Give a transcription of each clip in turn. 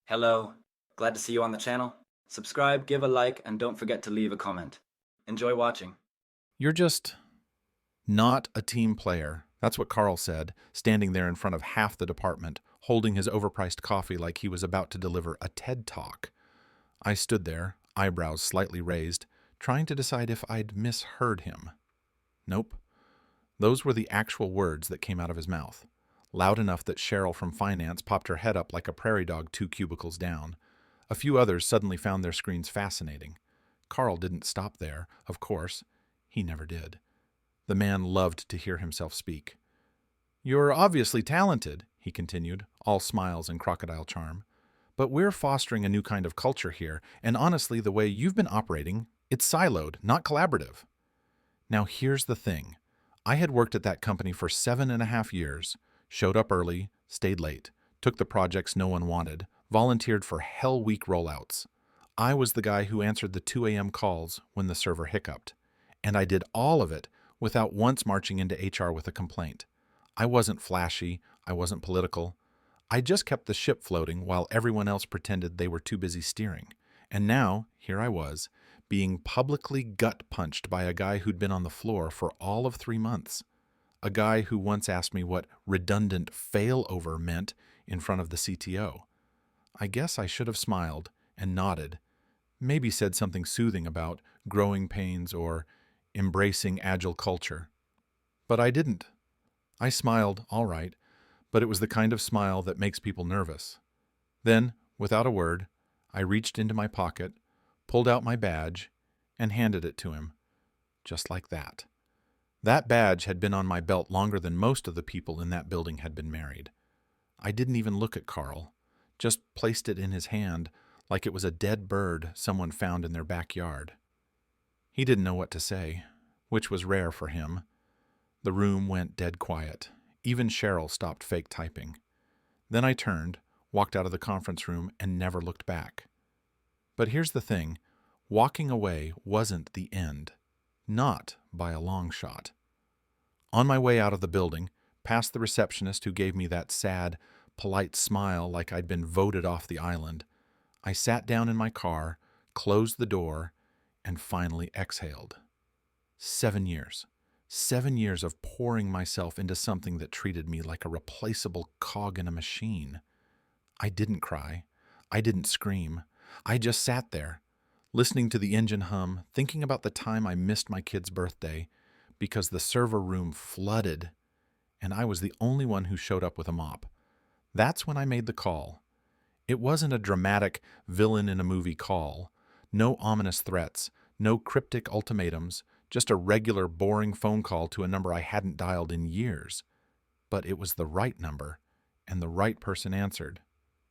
Hello, glad to see you on the channel. Subscribe, give a like, and don't forget to leave a comment. Enjoy watching. You're just not a team player. That's what Carl said, standing there in front of half the department, holding his overpriced coffee like he was about to deliver a TED Talk. I stood there, eyebrows slightly raised, trying to decide if I'd misheard him. Nope. Those were the actual words that came out of his mouth, loud enough that Cheryl from finance popped her head up like a prairie dog 2 cubicles down. A few others suddenly found their screens fascinating. Carl didn't stop there, of course. He never did. The man loved to hear himself speak. "You're obviously talented," he continued, all smiles and crocodile charm. "But we're fostering a new kind of culture here, and honestly, the way you've been operating, it's siloed, not collaborative." Now here's the thing. I had worked at that company for 7.5 years, showed up early, stayed late, took the projects no one wanted, volunteered for Hell Week rollouts. I was the guy who answered the 2 a.m. calls when the server hiccuped. And I did all of it without once marching into HR with a complaint. I wasn't flashy, I wasn't political. I just kept the ship floating while everyone else pretended they were too busy steering. And now, here I was, being publicly gut-punched by a guy who'd been on the floor for all of 3 months. A guy who once asked me what redundant failover meant in front of the CTO. I guess I should have smiled and nodded, maybe said something soothing about growing pains or embracing agile culture. But I didn't. I smiled, all right, but it was the kind of smile that makes people nervous. Then, without a word, I reached into my pocket, pulled out my badge, and handed it to him. Just like that. That badge had been on my belt longer than most of the people in that building had been married. I didn't even look at Carl, just placed it in his hand like it was a dead bird someone found in their backyard. He didn't know what to say, which was rare for him. The room went dead quiet. Even Cheryl stopped fake typing. Then I turned, walked out of the conference room, and never looked back. But here's the thing. Walking away wasn't the end. Not by a long shot. On my way out of the building, past the receptionist who gave me that sad, polite smile like I'd been voted off the island, I sat down in my car, closed the door, and finally exhaled. 7 years. 7 years of pouring myself into something that treated me like a replaceable cog in a machine. I didn't cry. I didn't scream. I just sat there, listening to the engine hum, thinking about the time I missed my kid's birthday because the server room flooded and I was the only one who showed up with a mop. That's when I made the call. It wasn't a dramatic villain-in-a-movie call. No ominous threats, no cryptic ultimatums, just a regular, boring phone call to a number I hadn't dialed in years. But it was the right number, and the right person answered.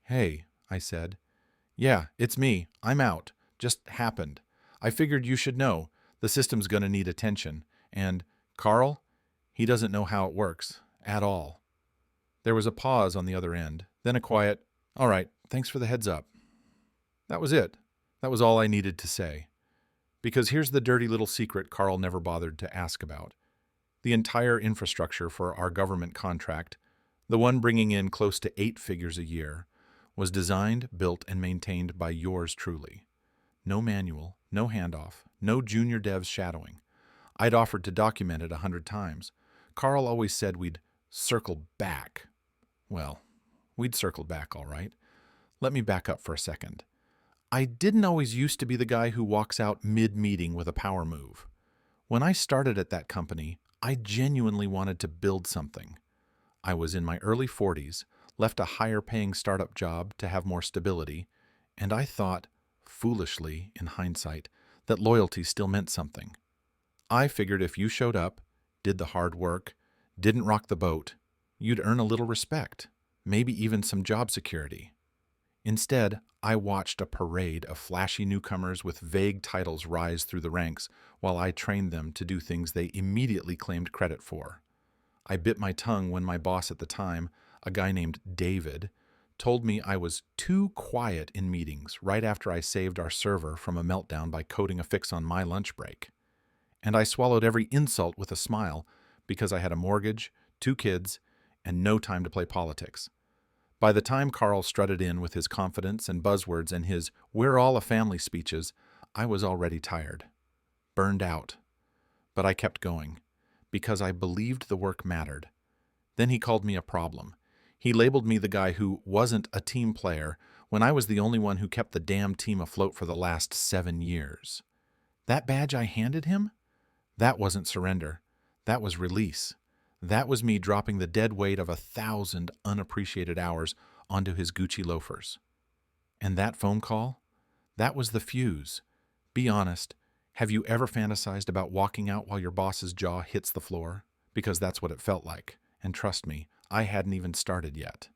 "Hey," I said. "Yeah, it's me. I'm out. Just happened. I figured you should know. The system's gonna need attention. And Carl, he doesn't know how it works. At all." There was a pause on the other end, then a quiet, "All right, thanks for the heads up." That was it. That was all I needed to say. Because here's the dirty little secret Carl never bothered to ask about. The entire infrastructure for our government contract, the one bringing in close to 8 figures a year, was designed, built, and maintained by yours truly. No manual, no handoff, no junior devs shadowing. I'd offered to document it 100 times. Carl always said we'd circle back. Well, we'd circled back, all right. Let me back up for a second. I didn't always used to be the guy who walks out mid-meeting with a power move. When I started at that company, I genuinely wanted to build something. I was in my early 40s, left a higher-paying startup job to have more stability, and I thought, foolishly in hindsight, that loyalty still meant something. I figured if you showed up, did the hard work, didn't rock the boat, you'd earn a little respect, maybe even some job security. Instead, I watched a parade of flashy newcomers with vague titles rise through the ranks while I trained them to do things they immediately claimed credit for. I bit my tongue when my boss at the time, a guy named David, told me I was too quiet in meetings right after I saved our server from a meltdown by coding a fix on my lunch break. And I swallowed every insult with a smile because I had a mortgage, 2 kids, and no time to play politics. By the time Carl strutted in with his confidence and buzzwords and his "we're all a family" speeches, I was already tired, burned out. But I kept going, because I believed the work mattered. Then he called me a problem. He labeled me the guy who wasn't a team player when I was the only one who kept the damn team afloat for the last 7 years. That badge I handed him? That wasn't surrender. That was release. That was me dropping the dead weight of 1,000 unappreciated hours onto his Gucci loafers. And that phone call? That was the fuse. Be honest, have you ever fantasized about walking out while your boss's jaw hits the floor? Because that's what it felt like. And trust me, I hadn't even started yet.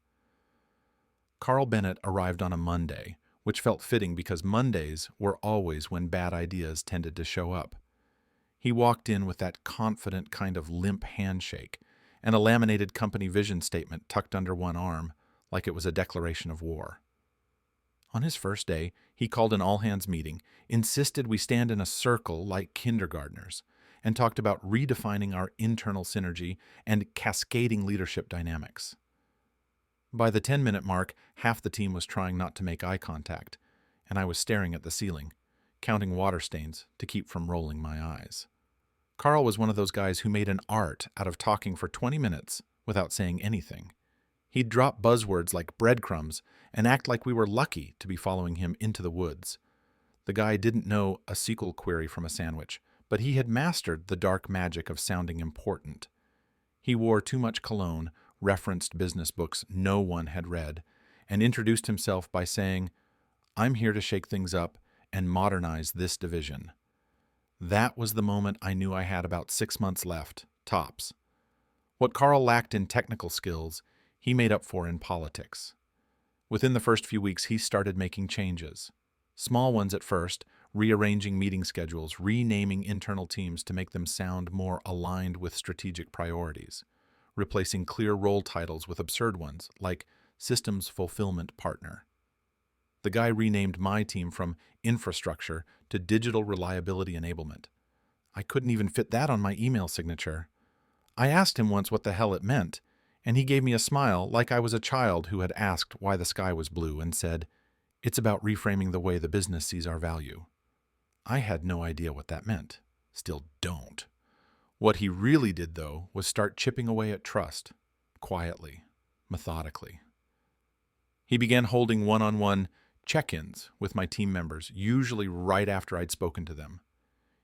Carl Bennett arrived on a Monday, which felt fitting because Mondays were always when bad ideas tended to show up. He walked in with that confident kind of limp handshake and a laminated company vision statement tucked under one arm, like it was a declaration of war. On his first day, he called an all-hands meeting, insisted we stand in a circle like kindergartners, and talked about redefining our internal synergy and cascading leadership dynamics. By the 10-minute mark, half the team was trying not to make eye contact, and I was staring at the ceiling, counting water stains to keep from rolling my eyes. Carl was one of those guys who made an art out of talking for 20 minutes without saying anything. He'd drop buzzwords like breadcrumbs and act like we were lucky to be following him into the woods. The guy didn't know a SQL query from a sandwich, but he had mastered the dark magic of sounding important. He wore too much cologne, referenced business books no one had read, and introduced himself by saying, "I'm here to shake things up and modernize this division." That was the moment I knew I had about 6 months left, tops. What Carl lacked in technical skills, he made up for in politics. Within the first few weeks, he started making changes. Small ones at first, rearranging meeting schedules, renaming internal teams to make them sound more aligned with strategic priorities, replacing clear role titles with absurd ones, like Systems Fulfillment Partner. The guy renamed my team from Infrastructure to Digital Reliability Enablement. I couldn't even fit that on my email signature. I asked him once what the hell it meant, and he gave me a smile like I was a child who had asked why the sky was blue and said, "It's about reframing the way the business sees our value." I had no idea what that meant. Still don't. What he really did, though, was start chipping away at trust, quietly, methodically. He began holding one-on-one check-ins with my team members, usually right after I'd spoken to them.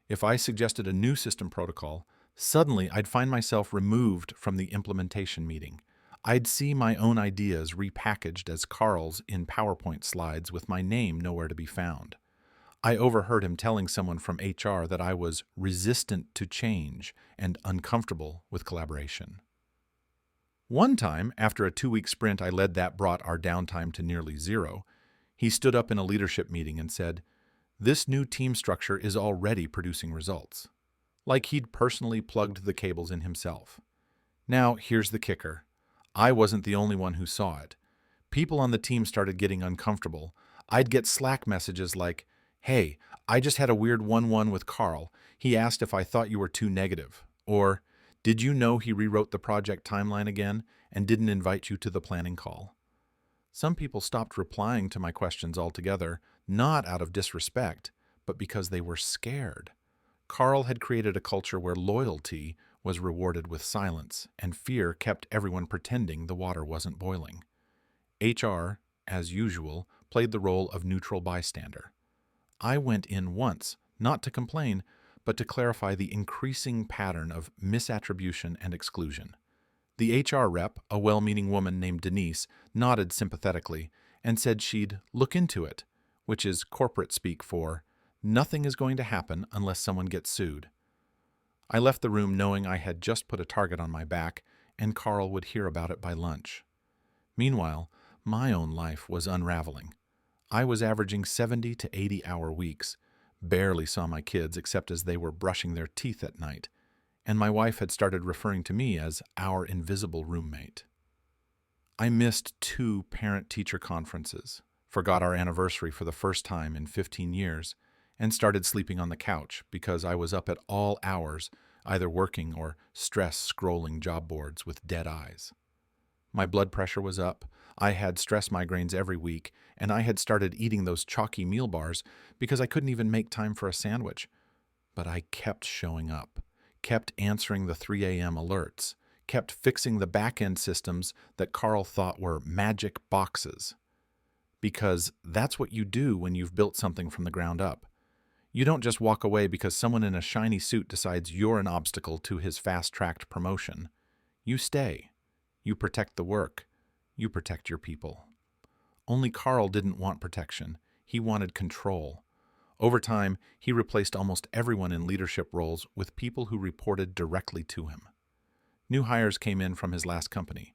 If I suggested a new system protocol, suddenly I'd find myself removed from the implementation meeting. I'd see my own ideas repackaged as Carl's in PowerPoint slides with my name nowhere to be found. I overheard him telling someone from HR that I was resistant to change and uncomfortable with collaboration. One time, after a 2-week sprint I led that brought our downtime to nearly zero, he stood up in a leadership meeting and said, "This new team structure is already producing results." Like he'd personally plugged the cables in himself. Now, here's the kicker. I wasn't the only one who saw it. People on the team started getting uncomfortable. I'd get Slack messages like, "Hey, I just had a weird 1-1 with Carl. He asked if I thought you were too negative." Or, "Did you know he rewrote the project timeline again and didn't invite you to the planning call?" Some people stopped replying to my questions altogether, not out of disrespect, but because they were scared. Carl had created a culture where loyalty was rewarded with silence, and fear kept everyone pretending the water wasn't boiling. HR, as usual, played the role of neutral bystander. I went in once, not to complain, but to clarify the increasing pattern of misattribution and exclusion. The HR rep, a well-meaning woman named Denise, nodded sympathetically and said she'd look into it, which is corporate speak for, "Nothing is going to happen unless someone gets sued." I left the room knowing I had just put a target on my back, and Carl would hear about it by lunch. Meanwhile, my own life was unraveling. I was averaging 70 to 80-hour weeks, barely saw my kids except as they were brushing their teeth at night, and my wife had started referring to me as our invisible roommate. I missed 2 parent-teacher conferences, forgot our anniversary for the first time in 15 years, and started sleeping on the couch because I was up at all hours, either working or stress scrolling job boards with dead eyes. My blood pressure was up, I had stress migraines every week, and I had started eating those chalky meal bars because I couldn't even make time for a sandwich. But I kept showing up, kept answering the 3 a.m. alerts, kept fixing the back-end systems that Carl thought were magic boxes. Because that's what you do when you've built something from the ground up. You don't just walk away because someone in a shiny suit decides you're an obstacle to his fast-tracked promotion. You stay. You protect the work. You protect your people. Only Carl didn't want protection. He wanted control. Over time, he replaced almost everyone in leadership roles with people who reported directly to him. New hires came in from his last company.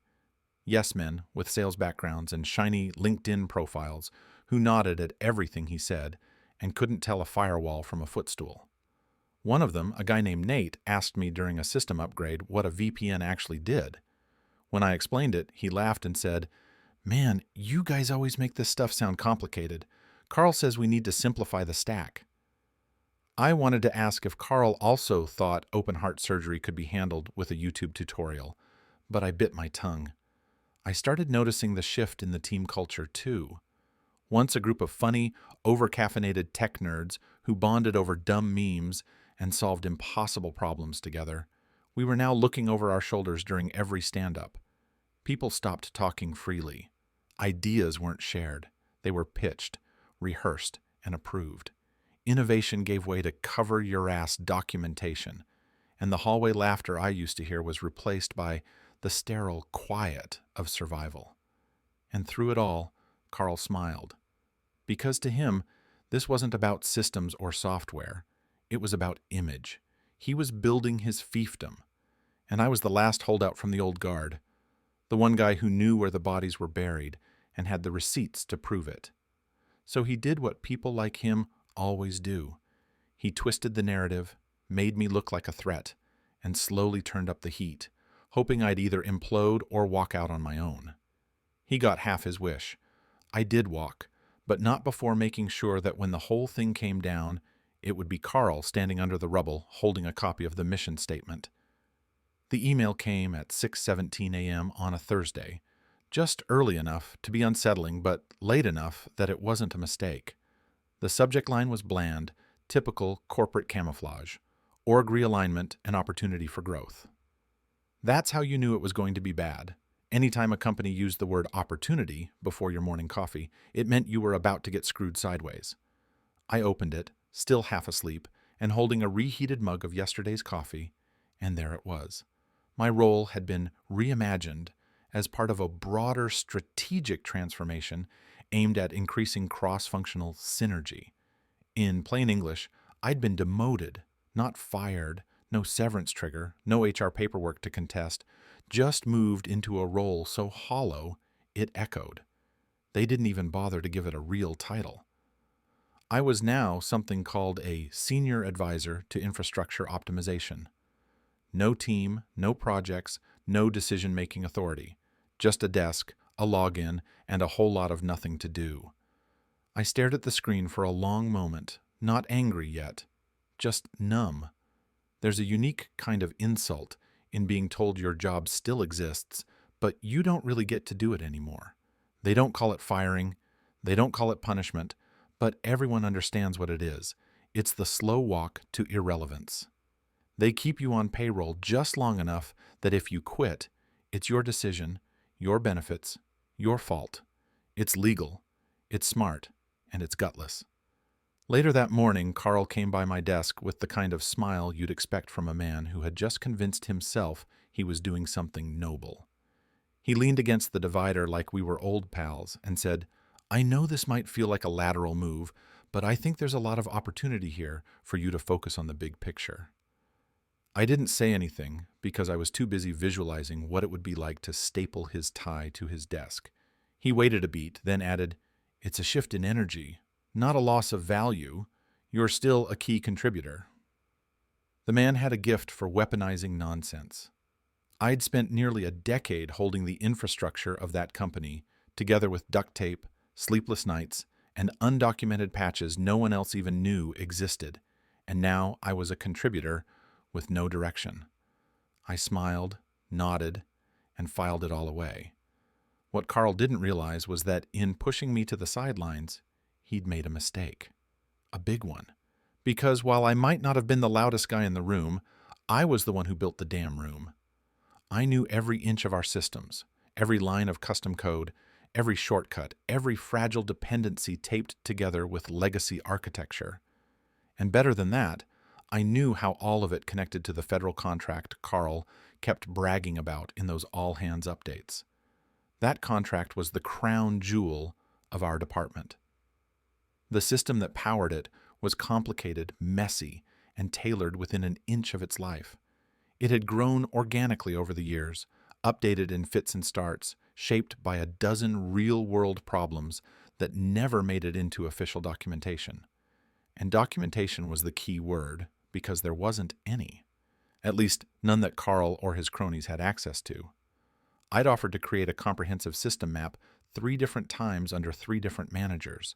Yes men with sales backgrounds and shiny LinkedIn profiles who nodded at everything he said and couldn't tell a firewall from a footstool. One of them, a guy named Nate, asked me during a system upgrade what a VPN actually did. When I explained it, he laughed and said, "Man, you guys always make this stuff sound complicated. Carl says we need to simplify the stack." I wanted to ask if Carl also thought open heart surgery could be handled with a YouTube tutorial, but I bit my tongue. I started noticing the shift in the team culture too. Once a group of funny, over-caffeinated tech nerds who bonded over dumb memes and solved impossible problems together, we were now looking over our shoulders during every stand-up. People stopped talking freely. Ideas weren't shared. They were pitched, rehearsed, and approved. Innovation gave way to cover-your-ass documentation, and the hallway laughter I used to hear was replaced by the sterile quiet of survival. And through it all, Carl smiled. Because to him, this wasn't about systems or software. It was about image. He was building his fiefdom. And I was the last holdout from the old guard, the one guy who knew where the bodies were buried and had the receipts to prove it. So he did what people like him always do. He twisted the narrative, made me look like a threat, and slowly turned up the heat, hoping I'd either implode or walk out on my own. He got half his wish. I did walk, but not before making sure that when the whole thing came down, it would be Carl standing under the rubble holding a copy of the mission statement. The email came at 6:17 a.m. on a Thursday, just early enough to be unsettling, but late enough that it wasn't a mistake. The subject line was bland, typical corporate camouflage, org realignment and opportunity for growth. That's how you knew it was going to be bad. Anytime a company used the word opportunity before your morning coffee, it meant you were about to get screwed sideways. I opened it, still half asleep, and holding a reheated mug of yesterday's coffee, and there it was. My role had been reimagined as part of a broader strategic transformation aimed at increasing cross-functional synergy. In plain English, I'd been demoted, not fired, no severance trigger, no HR paperwork to contest, just moved into a role so hollow it echoed. They didn't even bother to give it a real title. I was now something called a Senior Advisor to Infrastructure Optimization. No team, no projects, no decision-making authority. Just a desk, a login, and a whole lot of nothing to do. I stared at the screen for a long moment, not angry yet, just numb. There's a unique kind of insult in being told your job still exists, but you don't really get to do it anymore. They don't call it firing, they don't call it punishment, but everyone understands what it is. It's the slow walk to irrelevance. They keep you on payroll just long enough that if you quit, it's your decision, your benefits, your fault. It's legal, it's smart, and it's gutless. Later that morning, Carl came by my desk with the kind of smile you'd expect from a man who had just convinced himself he was doing something noble. He leaned against the divider like we were old pals and said, "I know this might feel like a lateral move, but I think there's a lot of opportunity here for you to focus on the big picture." I didn't say anything because I was too busy visualizing what it would be like to staple his tie to his desk. He waited a beat, then added, "It's a shift in energy, not a loss of value. You're still a key contributor." The man had a gift for weaponizing nonsense. I'd spent nearly a decade holding the infrastructure of that company, together with duct tape, sleepless nights, and undocumented patches no one else even knew existed, and now I was a contributor with no direction. I smiled, nodded, and filed it all away. What Carl didn't realize was that in pushing me to the sidelines, he'd made a mistake. A big one. Because while I might not have been the loudest guy in the room, I was the one who built the damn room. I knew every inch of our systems, every line of custom code, every shortcut, every fragile dependency taped together with legacy architecture. And better than that, I knew how all of it connected to the federal contract Carl kept bragging about in those all-hands updates. That contract was the crown jewel of our department. The system that powered it was complicated, messy, and tailored within an inch of its life. It had grown organically over the years, updated in fits and starts, shaped by a dozen real-world problems that never made it into official documentation. And documentation was the key word, because there wasn't any. At least, none that Carl or his cronies had access to. I'd offered to create a comprehensive system map 3 different times under 3 different managers.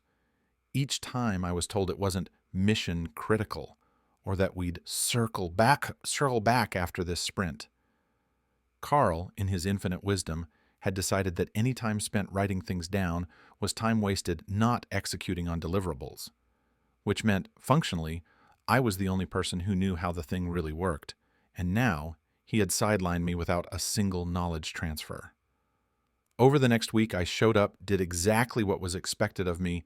Each time I was told it wasn't mission critical, or that we'd circle back after this sprint. Carl, in his infinite wisdom, had decided that any time spent writing things down was time wasted not executing on deliverables, which meant, functionally, I was the only person who knew how the thing really worked, and now he had sidelined me without a single knowledge transfer. Over the next week, I showed up, did exactly what was expected of me,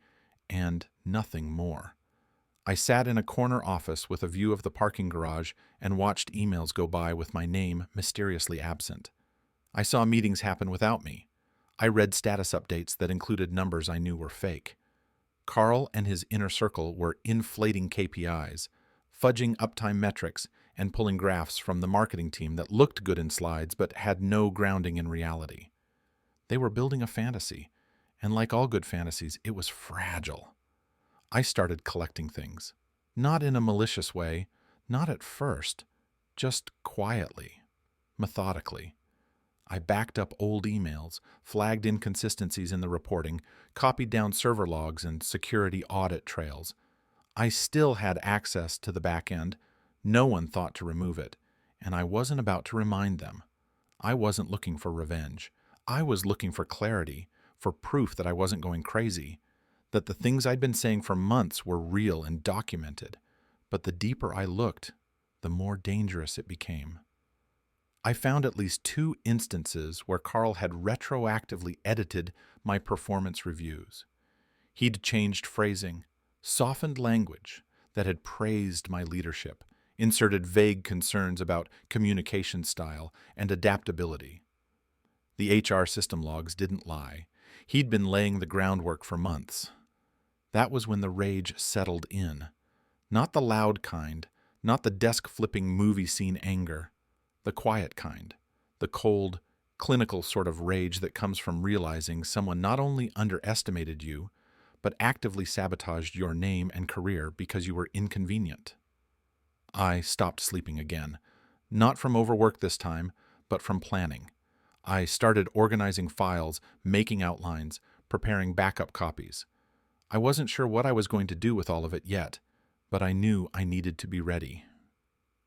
and nothing more. I sat in a corner office with a view of the parking garage and watched emails go by with my name mysteriously absent. I saw meetings happen without me. I read status updates that included numbers I knew were fake. Carl and his inner circle were inflating KPIs, fudging uptime metrics, and pulling graphs from the marketing team that looked good in slides but had no grounding in reality. They were building a fantasy, and like all good fantasies, it was fragile. I started collecting things, not in a malicious way, not at first, just quietly, methodically. I backed up old emails, flagged inconsistencies in the reporting, copied down server logs and security audit trails. I still had access to the back end. No one thought to remove it, and I wasn't about to remind them. I wasn't looking for revenge. I was looking for clarity, for proof that I wasn't going crazy, that the things I'd been saying for months were real and documented. But the deeper I looked, the more dangerous it became. I found at least 2 instances where Carl had retroactively edited my performance reviews. He'd changed phrasing, softened language that had praised my leadership, inserted vague concerns about communication style and adaptability. The HR system logs didn't lie. He'd been laying the groundwork for months. That was when the rage settled in. Not the loud kind, not the desk-flipping movie scene anger. The quiet kind, the cold, clinical sort of rage that comes from realizing someone not only underestimated you, but actively sabotaged your name and career because you were inconvenient. I stopped sleeping again, not from overwork this time, but from planning. I started organizing files, making outlines, preparing backup copies. I wasn't sure what I was going to do with all of it yet, but I knew I needed to be ready.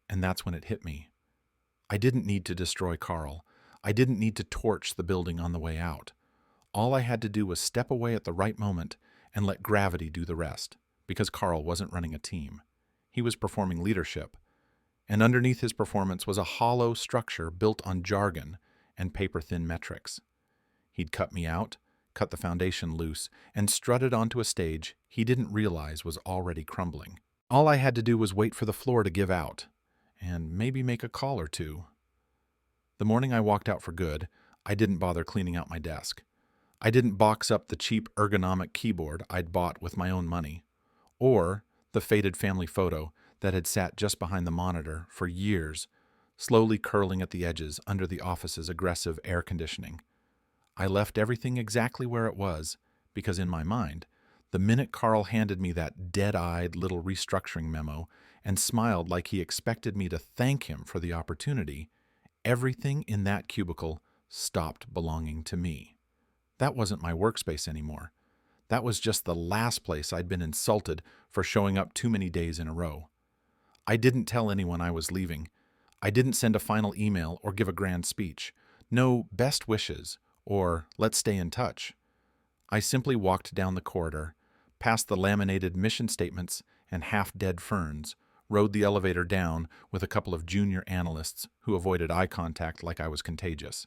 And that's when it hit me. I didn't need to destroy Carl. I didn't need to torch the building on the way out. All I had to do was step away at the right moment and let gravity do the rest, because Carl wasn't running a team. He was performing leadership, and underneath his performance was a hollow structure built on jargon and paper-thin metrics. He'd cut me out, cut the foundation loose, and strutted onto a stage he didn't realize was already crumbling. All I had to do was wait for the floor to give out, and maybe make a call or 2. The morning I walked out for good, I didn't bother cleaning out my desk. I didn't box up the cheap ergonomic keyboard I'd bought with my own money, or the faded family photo that had sat just behind the monitor for years, slowly curling at the edges under the office's aggressive air conditioning. I left everything exactly where it was, because in my mind, the minute Carl handed me that dead-eyed little restructuring memo and smiled like he expected me to thank him for the opportunity, everything in that cubicle stopped belonging to me. That wasn't my workspace anymore. That was just the last place I'd been insulted for showing up too many days in a row. I didn't tell anyone I was leaving. I didn't send a final email or give a grand speech. No best wishes or let's stay in touch. I simply walked down the corridor, past the laminated mission statements and half-dead ferns, rode the elevator down with a couple of junior analysts who avoided eye contact like I was contagious,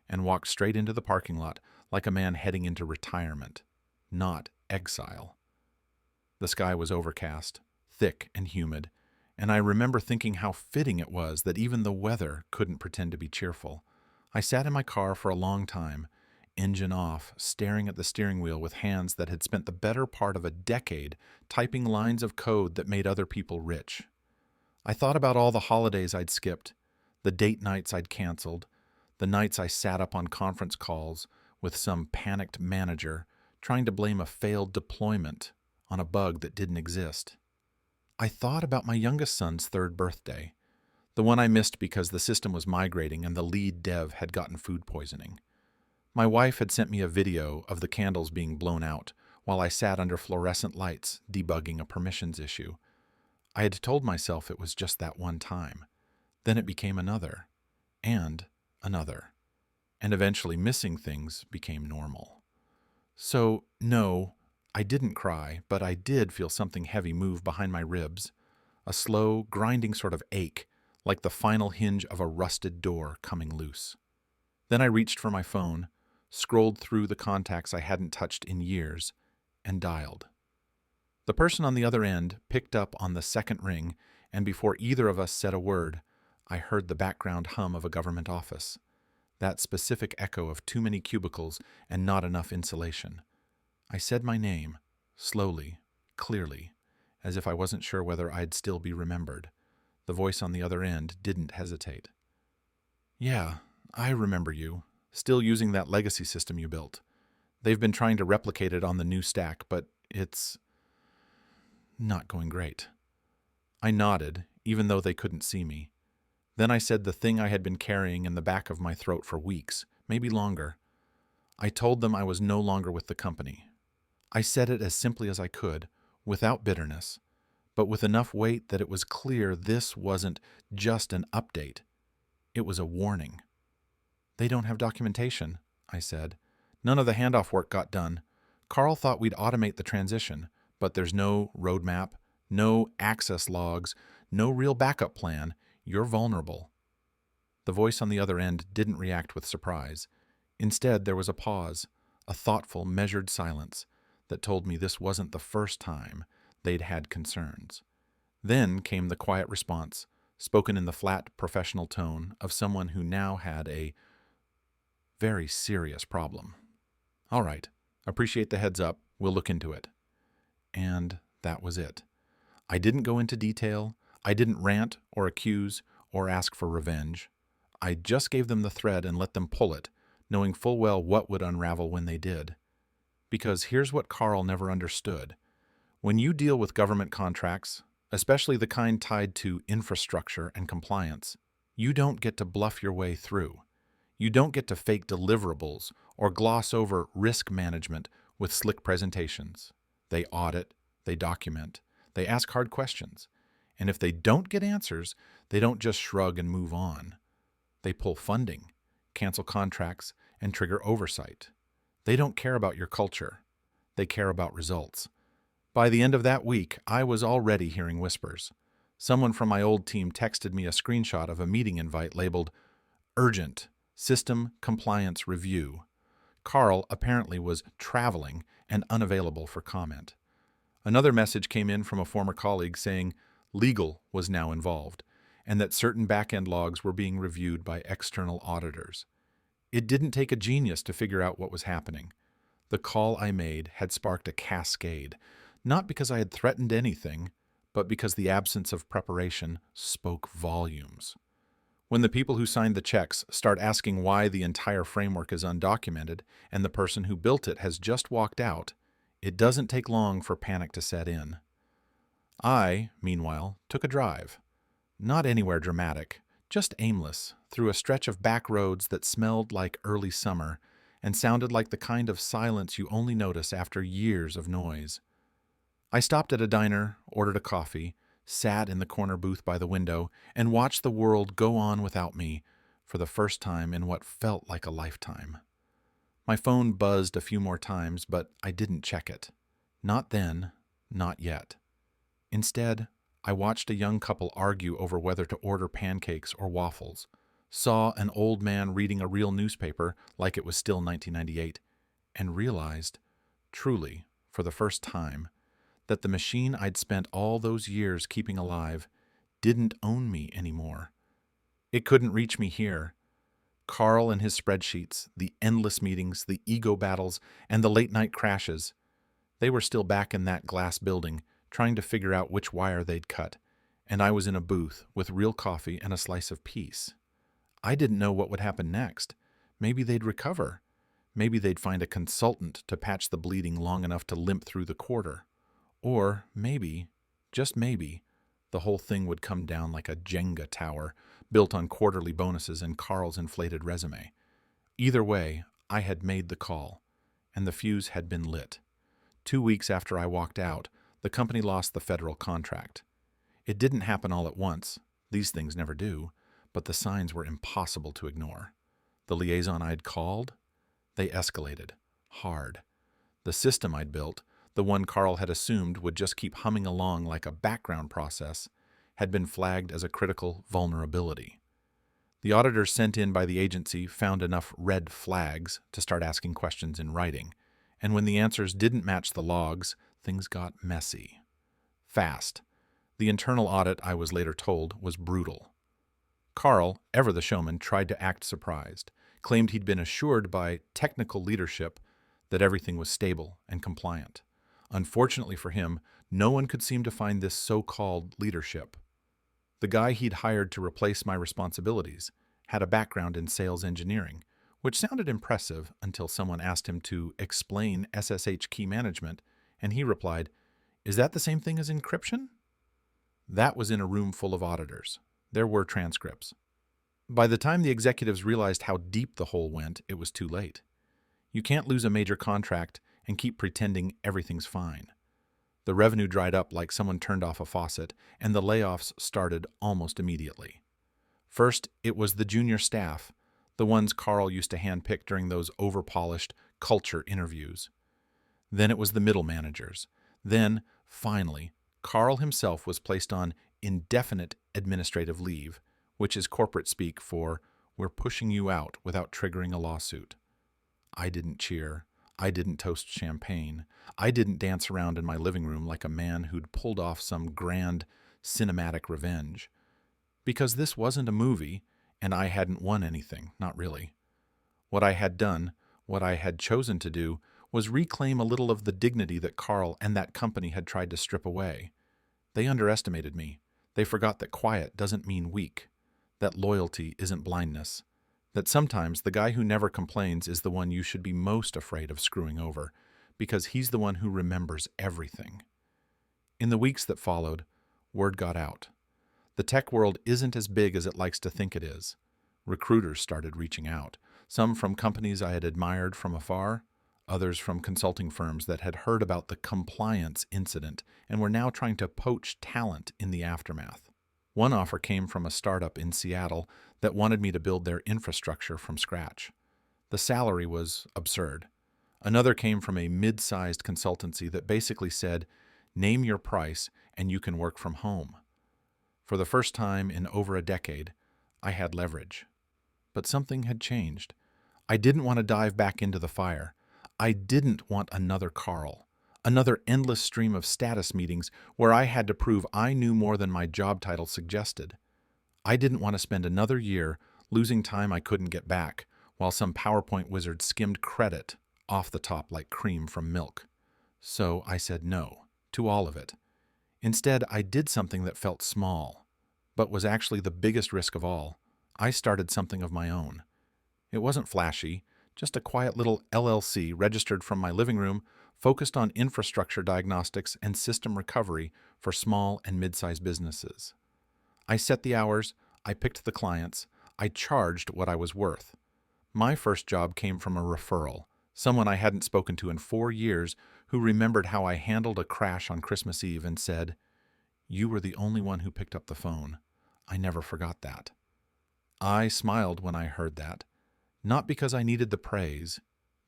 and walked straight into the parking lot like a man heading into retirement, not exile. The sky was overcast, thick and humid, and I remember thinking how fitting it was that even the weather couldn't pretend to be cheerful. I sat in my car for a long time, engine off, staring at the steering wheel with hands that had spent the better part of a decade typing lines of code that made other people rich. I thought about all the holidays I'd skipped, the date nights I'd canceled, the nights I sat up on conference calls with some panicked manager trying to blame a failed deployment on a bug that didn't exist. I thought about my youngest son's third birthday, the one I missed because the system was migrating and the lead dev had gotten food poisoning. My wife had sent me a video of the candles being blown out while I sat under fluorescent lights debugging a permissions issue. I had told myself it was just that one time. Then it became another, and another, and eventually missing things became normal. So, no, I didn't cry, but I did feel something heavy move behind my ribs, a slow, grinding sort of ache, like the final hinge of a rusted door coming loose. Then I reached for my phone, scrolled through the contacts I hadn't touched in years, and dialed. The person on the other end picked up on the second ring, and before either of us said a word, I heard the background hum of a government office, that specific echo of too many cubicles and not enough insulation. I said my name, slowly, clearly, as if I wasn't sure whether I'd still be remembered. The voice on the other end didn't hesitate. "Yeah, I remember you, still using that legacy system you built. They've been trying to replicate it on the new stack, but it's not going great." I nodded, even though they couldn't see me. Then I said the thing I had been carrying in the back of my throat for weeks, maybe longer. I told them I was no longer with the company. I said it as simply as I could, without bitterness, but with enough weight that it was clear this wasn't just an update. It was a warning. "They don't have documentation," I said. "None of the handoff work got done. Carl thought we'd automate the transition, but there's no roadmap, no access logs, no real backup plan. You're vulnerable." The voice on the other end didn't react with surprise. Instead, there was a pause, a thoughtful, measured silence that told me this wasn't the first time they'd had concerns. Then came the quiet response, spoken in the flat, professional tone of someone who now had a very serious problem. "All right, appreciate the heads up. We'll look into it." And that was it. I didn't go into detail. I didn't rant or accuse or ask for revenge. I just gave them the thread and let them pull it, knowing full well what would unravel when they did. Because here's what Carl never understood. When you deal with government contracts, especially the kind tied to infrastructure and compliance, you don't get to bluff your way through. You don't get to fake deliverables or gloss over risk management with slick presentations. They audit, they document, they ask hard questions. And if they don't get answers, they don't just shrug and move on. They pull funding, cancel contracts, and trigger oversight. They don't care about your culture. They care about results. By the end of that week, I was already hearing whispers. Someone from my old team texted me a screenshot of a meeting invite labeled "Urgent System Compliance Review." Carl apparently was traveling and unavailable for comment. Another message came in from a former colleague saying legal was now involved and that certain back-end logs were being reviewed by external auditors. It didn't take a genius to figure out what was happening. The call I made had sparked a cascade, not because I had threatened anything, but because the absence of preparation spoke volumes. When the people who signed the checks start asking why the entire framework is undocumented and the person who built it has just walked out, it doesn't take long for panic to set in. I, meanwhile, took a drive. Not anywhere dramatic, just aimless, through a stretch of back roads that smelled like early summer and sounded like the kind of silence you only notice after years of noise. I stopped at a diner, ordered a coffee, sat in the corner booth by the window, and watched the world go on without me for the first time in what felt like a lifetime. My phone buzzed a few more times, but I didn't check it. Not then, not yet. Instead, I watched a young couple argue over whether to order pancakes or waffles, saw an old man reading a real newspaper like it was still 1998, and realized, truly, for the first time, that the machine I'd spent all those years keeping alive didn't own me anymore. It couldn't reach me here. Carl and his spreadsheets, the endless meetings, the ego battles, and the late-night crashes, they were still back in that glass building, trying to figure out which wire they'd cut, and I was in a booth with real coffee and a slice of peace. I didn't know what would happen next. Maybe they'd recover. Maybe they'd find a consultant to patch the bleeding long enough to limp through the quarter. Or maybe, just maybe, the whole thing would come down like a Jenga tower built on quarterly bonuses and Carl's inflated resume. Either way, I had made the call, and the fuse had been lit. 2 weeks after I walked out, the company lost the federal contract. It didn't happen all at once. These things never do, but the signs were impossible to ignore. The liaison I'd called, they escalated, hard. The system I'd built, the one Carl had assumed would just keep humming along like a background process, had been flagged as a critical vulnerability. The auditors sent in by the agency found enough red flags to start asking questions in writing, and when the answers didn't match the logs, things got messy. Fast. The internal audit, I was later told, was brutal. Carl, ever the showman, tried to act surprised, claimed he'd been assured by technical leadership that everything was stable and compliant. Unfortunately for him, no one could seem to find this so-called leadership. The guy he'd hired to replace my responsibilities had a background in sales engineering, which sounded impressive until someone asked him to explain SSH key management, and he replied, "Is that the same thing as encryption?" That was in a room full of auditors. There were transcripts. By the time the executives realized how deep the hole went, it was too late. You can't lose a major contract and keep pretending everything's fine. The revenue dried up like someone turned off a faucet, and the layoffs started almost immediately. First, it was the junior staff, the ones Carl used to handpick during those over-polished culture interviews. Then it was the middle managers. Then, finally, Carl himself was placed on indefinite administrative leave, which is corporate speak for, "We're pushing you out without triggering a lawsuit." I didn't cheer. I didn't toast champagne. I didn't dance around in my living room like a man who'd pulled off some grand cinematic revenge. Because this wasn't a movie, and I hadn't won anything, not really. What I had done, what I had chosen to do, was reclaim a little of the dignity that Carl and that company had tried to strip away. They underestimated me. They forgot that quiet doesn't mean weak, that loyalty isn't blindness, that sometimes the guy who never complains is the one you should be most afraid of screwing over, because he's the one who remembers everything. In the weeks that followed, word got out. The tech world isn't as big as it likes to think it is. Recruiters started reaching out, some from companies I had admired from afar, others from consulting firms that had heard about the compliance incident and were now trying to poach talent in the aftermath. One offer came from a startup in Seattle that wanted me to build their infrastructure from scratch. The salary was absurd. Another came from a mid-sized consultancy that basically said, "Name your price and you can work from home." For the first time in over a decade, I had leverage. But something had changed. I didn't want to dive back into the fire. I didn't want another Carl, another endless stream of status meetings where I had to prove I knew more than my job title suggested. I didn't want to spend another year losing time I couldn't get back while some PowerPoint wizard skimmed credit off the top like cream from milk. So I said no to all of it. Instead, I did something that felt small, but was actually the biggest risk of all. I started something of my own. It wasn't flashy, just a quiet little LLC registered from my living room, focused on infrastructure diagnostics and system recovery for small and mid-sized businesses. I set the hours, I picked the clients, I charged what I was worth. My first job came from a referral, someone I hadn't spoken to in 4 years who remembered how I handled a crash on Christmas Eve and said, "You were the only one who picked up the phone. I never forgot that." I smiled when I heard that, not because I needed the praise,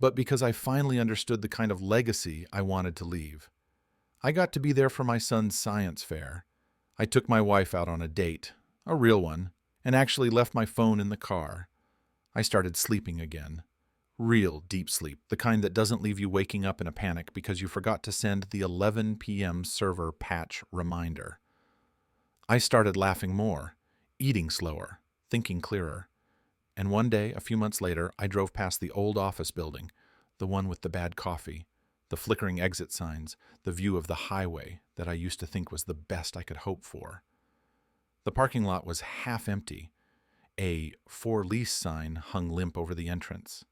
but because I finally understood the kind of legacy I wanted to leave. I got to be there for my son's science fair. I took my wife out on a date, a real one, and actually left my phone in the car. I started sleeping again. Real deep sleep, the kind that doesn't leave you waking up in a panic because you forgot to send the 11 p.m. server patch reminder. I started laughing more, eating slower, thinking clearer. And one day, a few months later, I drove past the old office building, the one with the bad coffee, the flickering exit signs, the view of the highway that I used to think was the best I could hope for. The parking lot was half empty. A for lease sign hung limp over the entrance.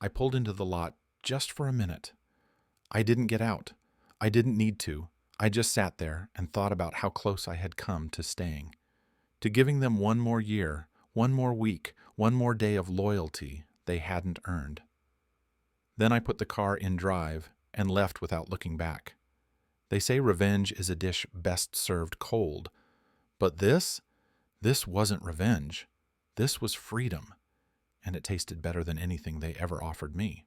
I pulled into the lot just for a minute. I didn't get out. I didn't need to. I just sat there and thought about how close I had come to staying, to giving them one more year, one more week, one more day of loyalty they hadn't earned. Then I put the car in drive and left without looking back. They say revenge is a dish best served cold, but this wasn't revenge. This was freedom, and it tasted better than anything they ever offered me.